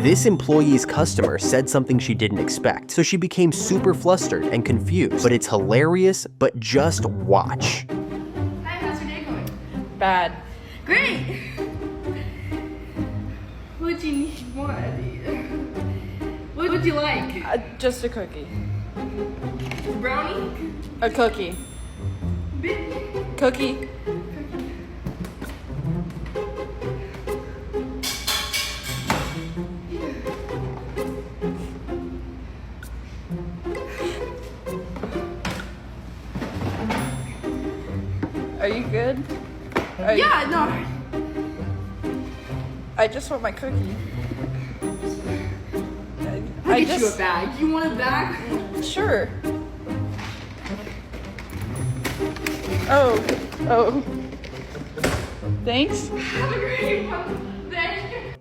This employee's customer said something she didn't expect, so she became super flustered and confused. But it's hilarious, but just watch. Hi, how's your day going? Bad. Great! What do you need more of these? What would you like? Just a cookie. Brownie? A cookie. Bit? Cookie. Are you good? Yeah, no. I just want my cookie. I'll get you a bag. You want a bag? Sure. Oh. Thanks. Have a great one.